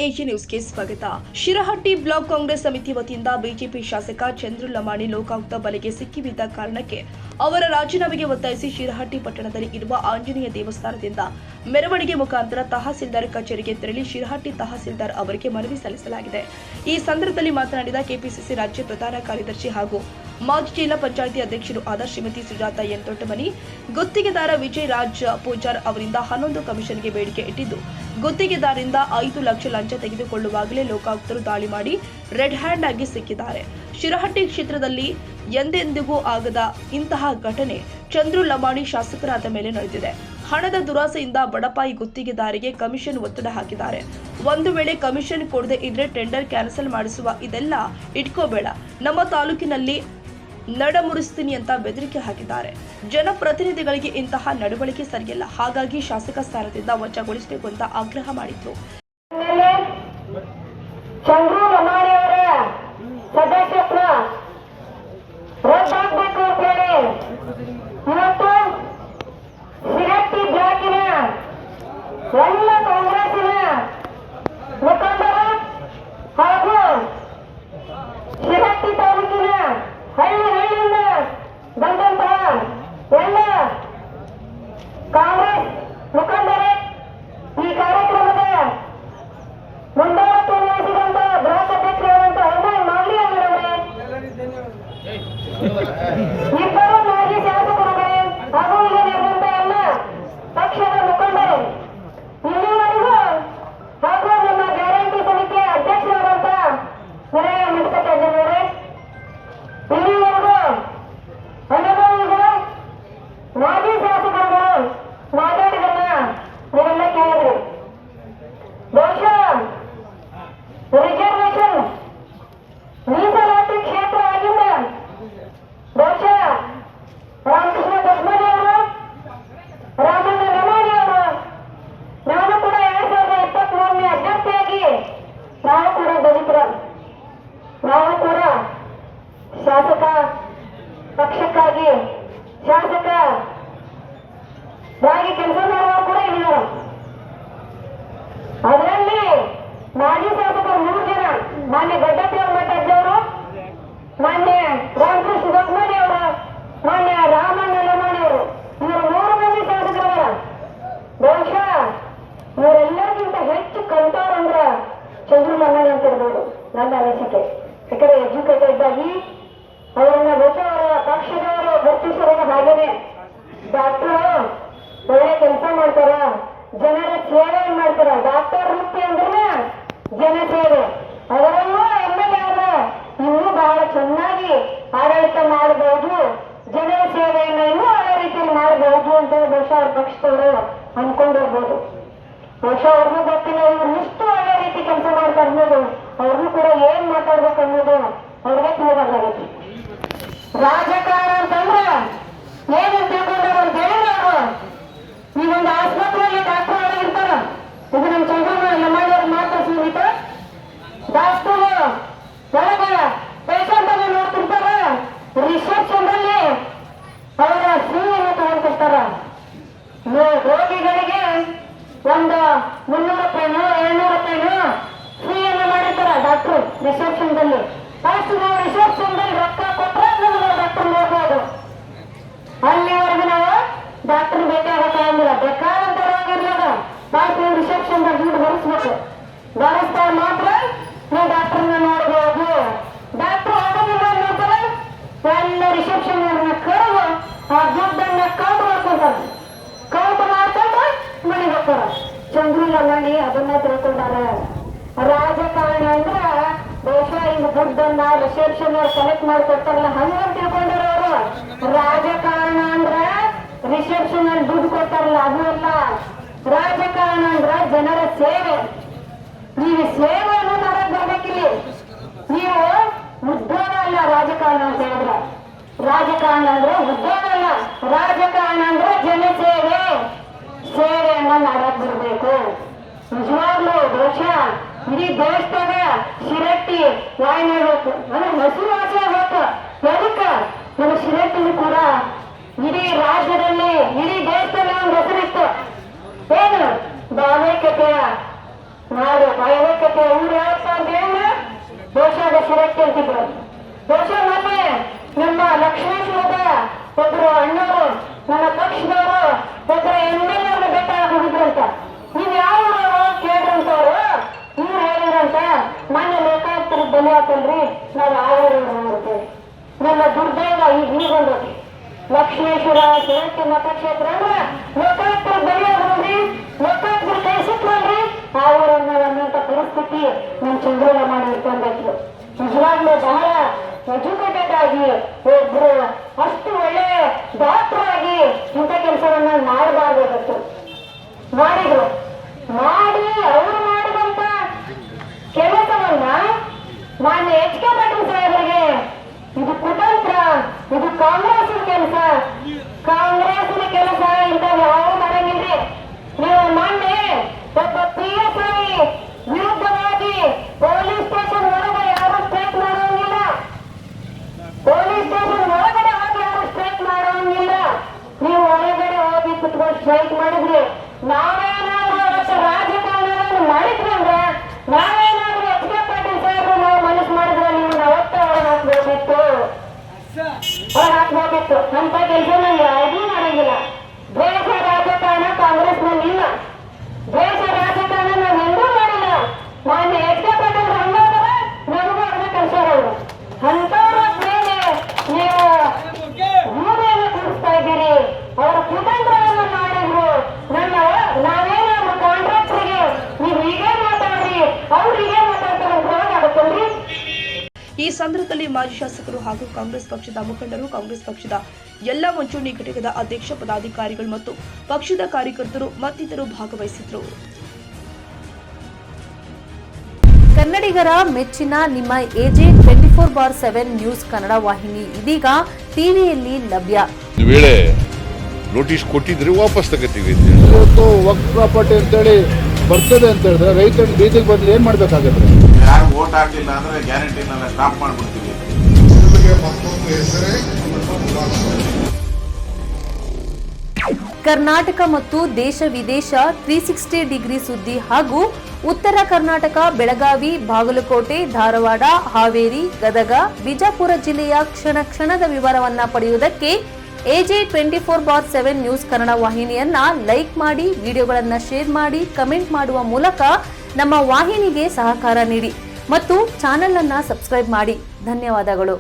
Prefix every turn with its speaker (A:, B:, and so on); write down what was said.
A: AA ನ್ಯೂಸ್ಗೆ ಸ್ವಾಗತ. Shirahatti block Congress ಸಮಿತಿ ವತಿಯಿಂದ ಬಿಜೆಪಿ ಶಾಸಕ ಚಂದ್ರು ಲಮಾಣಿ ಲೋಕಾಯುಕ್ತ ಬಲೆಗೆ ಸಿಕ್ಕಿಬಿದ್ದ ಕಾರಣಕ್ಕೆ ಅವರ ರಾಜೀನಾಮೆಗೆ ಒತ್ತಾಯಿಸಿ ಶಿರಹಟ್ಟಿ ಪಟ್ಟಣದಲ್ಲಿ ಇರುವ ಆಂಜನೇಯ ದೇವಸ್ಥಾನದಿಂದ ಮೆರವಣಿಗೆ ಮುಖಾಂತರ ತಹಸೀಲ್ದಾರ್ ಕಚೇರಿಗೆ ತೆರಳಿ ಶಿರಹಟ್ಟಿ ತಹಸೀಲ್ದಾರ್ ಅವರಿಗೆ ಮನವಿ ಸಲ್ಲಿಸಲಾಗಿದೆ. ಈ ಸಂದರ್ಭದಲ್ಲಿ ಮಾತನಾಡಿದ ಕೆಪಿಸಿಸಿ ರಾಜ್ಯ ಪ್ರಧಾನ ಕಾರ್ಯದರ್ಶಿ ಹಾಗೂ ಮಾಜಿ ಜಿಲ್ಲಾ ಪಂಚಾಯಿತಿ ಅಧ್ಯಕ್ಷರು ಆದ ಶ್ರೀಮತಿ ಸುಜಾತ ಎನ್ ತೊಟ್ಟಮನಿ, ಗುತ್ತಿಗೆದಾರ ವಿಜಯ್ ರಾಜ್ ಪೂಜಾರ್ ಅವರಿಂದ 11 ಕಮಿಷನ್ಗೆ ಬೇಡಿಕೆ ಇಟ್ಟಿದ್ದು, ಗುತ್ತಿಗೆದಾರರಿಂದ 5 ಲಕ್ಷ ಲಂಚ ತೆಗೆದುಕೊಳ್ಳುವಾಗಲೇ ಲೋಕಾಯುಕ್ತರು ದಾಳಿ ಮಾಡಿ ರೆಡ್ ಹ್ಯಾಂಡ್ ಆಗಿ ಸಿಕ್ಕಿದ್ದಾರೆ. ಶಿರಹಟ್ಟಿ ಕ್ಷೇತ್ರದಲ್ಲಿ ಎಂದೆಂದಿಗೂ ಆಗದ ಇಂತಹ ಘಟನೆ ಚಂದ್ರು ಲಮಾಣಿ ಶಾಸಕರಾದ ಮೇಲೆ ನಡೆದಿದೆ. ಹಣದ ದುರಾಸೆಯಿಂದ ಬಡಪಾಯಿ ಗುತ್ತಿಗೆದಾರಿಗೆ ಕಮಿಷನ್ ಒತ್ತಡ ಹಾಕಿದ್ದಾರೆ. ಒಂದು ವೇಳೆ ಕಮಿಷನ್ ಕೊಡದೆ ಇದ್ರೆ ಟೆಂಡರ್ ಕ್ಯಾನ್ಸಲ್ ಮಾಡಿಸುವ ಇದೆಲ್ಲ ಇಟ್ಕೋಬೇಡ, ನಮ್ಮ ತಾಲೂಕಿನಲ್ಲಿ ನಡಮುರಿಸ್ತೀನಿ ಅಂತ ಬೆದರಿಕೆ ಹಾಕಿದ್ದಾರೆ. ಜನಪ್ರತಿನಿಧಿಗಳಿಗೆ ಇಂತಹ ನಡವಳಿಕೆ ಸರಿಯಲ್ಲ, ಹಾಗಾಗಿ ಶಾಸಕ ಸ್ಥಾನದಿಂದ ವಜಾಗೊಳಿಸಬೇಕು ಅಂತ ಆಗ್ರಹ ಮಾಡಿದ್ರು.
B: ಚಂದ್ರು ಲಮಾಣಿ ಅವರ ಸದಸ್ಯತ್ವ ರದ್ದಾಗಬೇಕು ಅಂತ ಹೇಳಿ ಇವತ್ತು ಶಿರಹಟ್ಟಿ ಬ್ಲಾಕಿನ ಎಲ್ಲ ಕಾಂಗ್ರೆಸ್ಸಿನ ಮುಖಂಡರು ಹಾಗೂ ಶಿರಹಟ್ಟಿ ತಾಲೂಕಿನ ಹಳ್ಳಿಯಿಂದ ಬಂದಂತಹ ಎಲ್ಲ ಕಾಂಗ್ರೆಸ್ ಮುಖಂಡರೇ ಈ ಕಾರ್ಯಕ್ರಮದ ಮುಂದಾಳತ್ವ ವಹಿಸಿದಂತಹ ಬ್ಲಾಕ್ ಅಧ್ಯಕ್ಷರಾದಂತಹ ಹನುಮಾನ್ ಮಾಗಡಿ ಅವರವರೇ, ಇಬ್ಬರು ಮಾಜಿ ಶಾಸಕರುಗಳೇ ಹಾಗೂ ಇಲ್ಲಿ ನಡೆದಂತಹ ಎಲ್ಲ ಪಕ್ಷದ ಮುಖಂಡರು, ಇಲ್ಲಿವರೆಗೂ ಹಾಗೂ ನಮ್ಮ ಗ್ಯಾರಂಟಿ ಸಮಿತಿಯ ಅಧ್ಯಕ್ಷರಾದಂತಹ ವಿನಯ ಮುನ್ಕಟ್ಟಜ್ಜನವರೇ, ಇಲ್ಲಿವರೆಗೂ ಅನುಭವಿಗಳು ಮಾಜಿ ಶಾಸಕರುಗಳು ಮಾತಾಡಿದನ್ನ ನೀವೆಲ್ಲ ಕೇಳಿದ್ರಿ. ಬಹುಶಃ ರಿಸರ್ವೇಶನ್ ಮೀಸಲಾತಿ ಕ್ಷೇತ್ರ ಆಗಿಂದ ಬಹುಶಃ ರಾಮಕೃಷ್ಣ ದೊಡ್ಮನಿ ಅವರು, ರಾಮಣ್ಣ ಲಮಾಣಿ ಅವರು, ನಾನು ಕೂಡ 2023ನೇ ಅಭ್ಯರ್ಥಿಯಾಗಿ ನಾವು ಕೂಡ ದಲಿತರ, ನಾವು ಕೂಡ ಶಾಸಕ ಪಕ್ಷಕ್ಕಾಗಿ ಶಾಸಕರಾಗಿ ಕೆಲಸ ಮಾಡುವ ಕೂಡ ಇದ್ದಾರೆ. ಅದರಲ್ಲಿ ಮಾಜಿ ಶಾಸಕರು 3 ಜನ, ಮಾನ್ಯ ಗಡ್ಡಪ್ಪ ಮಠಜ್ಜವರು, ಮಾನ್ಯ ರಾಮಕೃಷ್ಣ ದೊಡ್ಮನಿ ಅವರು, ಮಾನ್ಯ ರಾಮಣ್ಣ ಲಮಾಣಿ ಅವರು, ಇವರು 3 ಮಂದಿ ಶಾಸಕರವರ. ಬಹುಶಃ ಇವರೆಲ್ಲರಿಗಿಂತ ಹೆಚ್ಚು ಕಲಿತವ್ರು ಅಂದ್ರೆ ಚಂದ್ರು ಲಮಾಣಿ ಅಂತ ಇರ್ಬೋದು ನನ್ನ ಅನಿಸಿಕೆ. ಯಾಕಂದ್ರೆ ಎಜುಕೇಟೆಡ್ ಆಗಿ ಅವರನ್ನ ಬಹುಶಃ ಅವರ ಪಕ್ಷದವರು ಗುರುತಿಸೋರು ಹಾಗೇನೆ. ಡಾಕ್ಟರು ಒಳ್ಳೆ ಕೆಲಸ ಮಾಡ್ತಾರ, ಜನರ ಸೇವೆ ಮಾಡ್ತಾರ. ಡಾಕ್ಟರ್ ವೃತ್ತಿ ಅಂದ್ರೆ ಜನಸೇವೆ. ಅದರಲ್ಲೂ MLA ಆದ ಇನ್ನೂ ಬಹಳ ಚೆನ್ನಾಗಿ ಆಡಳಿತ ಮಾಡಬಹುದು, ಜನರ ಸೇವೆಯನ್ನು ಇನ್ನೂ ಒಳ್ಳೆ ರೀತಿಯಲ್ಲಿ ಮಾಡಬಹುದು ಅಂತ ಬಹುಶಃ ಅವ್ರ ಪಕ್ಷದವರು ಅನ್ಕೊಂಡಿರ್ಬೋದು. ಬಹುಶಃ ಅವ್ರಿಗೂ ಗೊತ್ತಿಲ್ಲ ಇವ್ರು ಇಷ್ಟು ಒಳ್ಳೆ ರೀತಿ ಕೆಲಸ ಮಾಡ್ತಾರೆ ಅನ್ನೋದು, ಅವ್ರಿಗೂ ಕೂಡ ಏನ್ ಮಾತಾಡ್ಬೇಕು ಅನ್ನೋದು ಅವ್ರಿಗೆ ತಿಳಿದಾಗೈತಿ. ರಾಜಕಾರಣ ಅಂತಂದ್ರೆ ಏನು ತಿಳ್ಕೊಂಡ್ರು ಅಂತ ಹೇಳಿದ್ರೆ ಅವರು ಈ ಒಂದು ಆಸ್ಪತ್ರೆಯಲ್ಲಿ ಡಾಕ್ಟರ್ ಒಳಗಿರ್ತಾರ. ಇದು ನಮ್ಮ ಚಂದ್ರು ಲಮಾಣಿ ಅವ್ರಿಗೆ ಮಾತ್ರ ಸೀಮಿತ. ಡಾಕ್ಟರ್ ಒಳಗ ಪೇಷಂಟ್ ಅನ್ನು ನೋಡ್ತಿರ್ತಾರ, ರಿಸೆಪ್ಷನ್ ಅಲ್ಲಿ ಅವರ ಫೀಯನ್ನು ತಗೊಂತಿರ್ತಾರ. ರೋಗಿಗಳಿಗೆ ಒಂದು 300 ರೂಪಾಯಿನೋ 200 ರೂಪಾಯಿನೋ ಫೀಯನ್ನು ಮಾಡಿರ್ತಾರ ಡಾಕ್ಟರ್ ರಿಸೆಪ್ಷನ್ದಲ್ಲಿ. ಫಸ್ಟ್ ನಾವು ರಿಸೆಪ್ಷನ್ದಲ್ಲಿ ರೊಕ್ಕ ಕೊಟ್ಟರೆ ನಮ್ಗೆ ಡಾಕ್ಟರ್ ನೋಡ್ಬೋದು. ಅಲ್ಲಿವರೆಗೂ ನಾವು ಡಾಕ್ಟರ್ ಭೇಟಿ ಆಗಕ್ಕಾಗಿಲ್ಲ. ಬೇಕಾದಂತ ರೋಗ ಇರ್ಲಾಗ ಫಸ್ಟ್ ನೀವು ರಿಸೆಪ್ಷನ್ದಾಗ ದುಡ್ಡು ಭರಿಸ್ಬೇಕು. ಭರಿಸ್ತಾ ಮಾತ್ರ ನೀವು ಡಾಕ್ಟರ್ನ ನೋಡ್ಬೋದು. ಡಾಕ್ಟರ್ ಆಗೋದಿಲ್ಲ ನೋಡ್ತಾರೆ, ಎಲ್ಲ ರಿಸೆಪ್ಷನ್ ಕರೆದು ಆ ದುಡ್ಡನ್ನ ಕೌಂಟ್ ಮಾಡ್ಕೊಂತಾರೆ. ಕೌಂಟ್ ಮಾಡ್ಕೊಂಡು ಮನೆಗೆ ಹೋಗ್ತಾರ. ಚಂದ್ರು ಲಮಾಣಿ ಅದನ್ನ ತಿಳ್ಕೊಂಡಾರ. ರಾಜಕಾರಣ ಅಂದ್ರ ಬಹುಶಃ ಹಿಂಗ ದುಡ್ಡನ್ನ ರಿಸೆಪ್ಷನ್ ಕಲೆಕ್ಟ್ ಮಾಡಿಕೊಡ್ತಾರಲ್ಲ ಹಂಗ ತಿಳ್ಕೊಂಡಾರ ಅವರು. ರಾಜಕಾರಣ ಅಂದ್ರ ರಿಸೆಪ್ಷನ್ ಅಲ್ಲಿ ದುಡ್ಡು ಕೊಡ್ತಾರಲ್ಲ ಅದು ಅಲ್ಲ. ರಾಜಕಾರಣ ಅಂದ್ರ ಜನರ ಸೇವೆ. ನೀವು ಸೇವೆಯನ್ನು ಮಾಡಕ್ ಬರ್ಬೇಕಿಲ್ಲಿ. ನೀವು ಉದ್ಯೋಗ ಅಲ್ಲ ರಾಜಕಾರಣ ಅಂತ ಹೇಳಿದ್ರೆ. ರಾಜಕಾರಣ ಅಂದ್ರೆ ಉದ್ಯೋಗ ಅಲ್ಲ, ರಾಜಕಾರಣ ಅಂದ್ರೆ ಜನಸೇವೆ. ಸೇವೆಯನ್ನ ಮಾಡಕ್ ಬರ್ಬೇಕು. ನಿಜವಾಗ್ಲು ಬಹುಶಃ ಇಡೀ ದೇಶದಾಗ ಶಿರಹಟ್ಟಿ ವಾಯನೆ ಬೇಕು ಅಂದ್ರೆ ಹಸಿರು ಆಸೆ ಬೇಕು. ಎದಕ್ಕ ನಮ್ಮ ಶಿರಹಟ್ಟಿನೂ ಕೂಡ ಇಡೀ ರಾಜ್ಯದಲ್ಲಿ ಇಡೀ ದೇಶದಲ್ಲಿ ಒಂದು ಹೆಸರಿತ್ತು. ಏನು ಭಾವೈಕ್ಯತೆಯ ನಾಡು, ಭಾವೈಕ್ಯತೆ ದುರ್ದೈವ ಈಗ ಬಂದೈತಿ. ಲಕ್ಷ್ಮೇಶ್ವರ ಸೇವಕಿ ಮತಕ್ಷೇತ್ರ ಅಂದ್ರೆ ಲೋಕಾಯುಕ್ತರು ಬರೆಯೋದ್ರಿ, ಲೋಕಾಯುಕ್ತರು ಕೈ ಸಿಕ್ಕೊಂಡ್ರಿ ಅವರನ್ನ ಅನ್ನುವಂಥ ಪರಿಸ್ಥಿತಿ ನಮ್ಮ ಚಂದ್ರಲ್ಲ ಮಾಡಿ ಇಟ್ಕೊಂಡ್ರು. ನಿಜವಾಗ್ಲೂ ಬಹಳ ಎಜುಕೇಟೆಡ್ ಆಗಿ ಒಬ್ರು ಅಷ್ಟು ಒಳ್ಳೆ ಡಾಕ್ಟರ್ ಆಗಿ ಇಂಥ ಕೆಲಸವನ್ನ ಮಾಡಬಾರ್ದಾಗಿತ್ತು. ಮಾಡಿದ್ರು. ಮಾಡಿ ಅವರು ಮಾಡಿದಂತ ಕೆಲಸವನ್ನ ಮಾನ್ಯ ಎಚ್ ಕೆ ಪಾಟೀಲ್ ಸಾಹೇಬರಿಗೆ ಇದು ಕುತಂತ್ರ, ಇದು ಕಾಂಗ್ರೆಸ್ನ ಕೆಲಸ, ಕಾಂಗ್ರೆಸ್ನ ಕೆಲಸ ಇಂಥವು ಯಾವ ಮಾಡಂಗಿಲ್ರಿ. ನೀವು ಮೊನ್ನೆ ಒಬ್ಬ PSI ವಿರುದ್ಧವಾಗಿ ಪೊಲೀಸ್ ಸ್ಟೇಷನ್ ಒಳಗೆ ಯಾರು ಸ್ಟ್ರೈಕ್ ಮಾಡೋಂಗಿಲ್ಲ, ಪೊಲೀಸ್ ಸ್ಟೇಷನ್ ಒಳಗಡೆ ಹೋಗಿ ಯಾರು ಸ್ಟ್ರೈಕ್ ಮಾಡೋಂಗಿಲ್ಲ. ನೀವು ಒಳಗಡೆ ಹೋಗಿ ಕುತ್ಕೊಂಡು ಸ್ಟ್ರೈಕ್ ಮಾಡಿದ್ರಿ. ನಾವೇನಾದ್ರೂ ಅವತ್ತು ರಾಜಕಾರಣವನ್ನು ಮಾಡಿದ್ವಿ ಅಂದ್ರೆ, ನಾವೇನಾದ್ರೂ ಎಚ್ ಕೆ ಪಾಟೀಲ್ ಸಾಹೇಬ್ರು ನಾವು ಮನಸ್ಸು ಮಾಡಿದ್ರೆ ನೀವು ಅವತ್ತೇ ಹೊರಗೆ ಹಾಕ್ಬೇಕಿತ್ತು, ಹೊರಗೆ ಹಾಕ್ಬೇಕಿತ್ತು. ಅಂತ ಕೆಲಸ ನಾವು ಯಾವುದೂ ಮಾಡಂಗಿಲ್ಲ. ದ್ವೇಷ ರಾಜಕಾರಣ ಕಾಂಗ್ರೆಸ್ನಲ್ಲಿ ಇಲ್ಲ, ದ್ವೇಷ ರಾಜಕಾರಣ ನಾವು ಎಂದೂ ಮಾಡಿಲ್ಲ. ಮಾನ್ಯ ಎಚ್ ಕೆ ಪಾಟೀಲ್ ಹಂಗಾದ್ರೆ ನಮಗೂ ಅದನ್ನ ಕಲಿಸೋರು. ಅಂತವ್ರ ಮೇಲೆ ನೀವು ಊರೆಯನ್ನು ಕೂಡಿಸ್ತಾ ಇದ್ದೀರಿ. ಅವರ ಕುತಂತ್ರವನ್ನು ಮಾಡಿದ್ರು. ನಾವೇನಾದ್ರು ಕಾಂಟ್ರಾಕ್ಟರ್ಗೆ ನೀವು ಹೀಗೆ ಮಾತಾಡ್ರಿ, ಅವ್ರು ಹೀಗೆ ಮಾತಾಡ್ತಾರೆ ಅಂತ ಹೇಳಾಗುತ್ತಲ್ರಿ.
A: ಈ ಸಂದರ್ಭದಲ್ಲಿ ಮಾಜಿ ಶಾಸಕರು ಹಾಗೂ ಕಾಂಗ್ರೆಸ್ ಪಕ್ಷದ ಮುಖಂಡರು, ಕಾಂಗ್ರೆಸ್ ಪಕ್ಷದ ಎಲ್ಲ ಮುಂಚೂಣಿ ಘಟಕದ ಅಧ್ಯಕ್ಷ, ಪದಾಧಿಕಾರಿಗಳು ಮತ್ತು ಪಕ್ಷದ ಕಾರ್ಯಕರ್ತರು ಮತ್ತಿತರರು ಭಾಗವಹಿಸಿದ್ರು.
C: ಕನ್ನಡಿಗರ ಮೆಚ್ಚಿನ ನಿಮ್ಮ AJ 24/7 ನ್ಯೂಸ್ ಕನ್ನಡ ವಾಹಿನಿ ಇದೀಗ ಟಿವಿಯಲ್ಲಿ ಲಭ್ಯ.
D: ಒಂದು ವೇಳೆ ನೋಟಿಸ್ ಕೊಟ್ಟಿದ್ರೆ ವಾಪಸ್ ತಗೋತೀವಿ.
E: ಇವತ್ತು ವಕ್ಫ್ ಪ್ರಾಪರ್ಟಿ ಅಂತೇಳಿ ಬರ್ತದೆ ಅಂತ ಹೇಳಿದ್ರೆ ರೈತರು ಬೀದಿಗೆ ಬದಲು ಏನ್ ಮಾಡ್ಬೇಕಾಗತ್ತೆ?
F: ಯಾರು ವೋಟ್ ಹಾಕಲಿಲ್ಲ ಅಂದ್ರೆ ಗ್ಯಾರಂಟಿನೆಲ್ಲ ಸ್ಟಾಪ್ ಮಾಡ್ಬಿಡ್ತೀವಿ.
C: ಕರ್ನಾಟಕ ಮತ್ತು ದೇಶ ವಿದೇಶ 360 ಡಿಗ್ರಿ ಸುದ್ದಿ ಹಾಗೂ ಉತ್ತರ ಕರ್ನಾಟಕ, ಬೆಳಗಾವಿ, ಬಾಗಲಕೋಟೆ, ಧಾರವಾಡ, ಹಾವೇರಿ, ಗದಗ, ಬಿಜಾಪುರ ಜಿಲ್ಲೆಯ ಕ್ಷಣ ಕ್ಷಣದ ವಿವರವನ್ನ ಪಡೆಯುವುದಕ್ಕೆ AJ 24/7 ನ್ಯೂಸ್ ಕನ್ನಡ ವಾಹಿನಿಯನ್ನ ಲೈಕ್ ಮಾಡಿ, ವಿಡಿಯೋಗಳನ್ನ ಶೇರ್ ಮಾಡಿ, ಕಮೆಂಟ್ ಮಾಡುವ ಮೂಲಕ ನಮ್ಮ ವಾಹಿನಿಗೆ ಸಹಕಾರ ನೀಡಿ ಮತ್ತು ಚಾನೆಲ್ ಅನ್ನ ಸಬ್ಸ್ಕ್ರೈಬ್ ಮಾಡಿ. ಧನ್ಯವಾದಗಳು.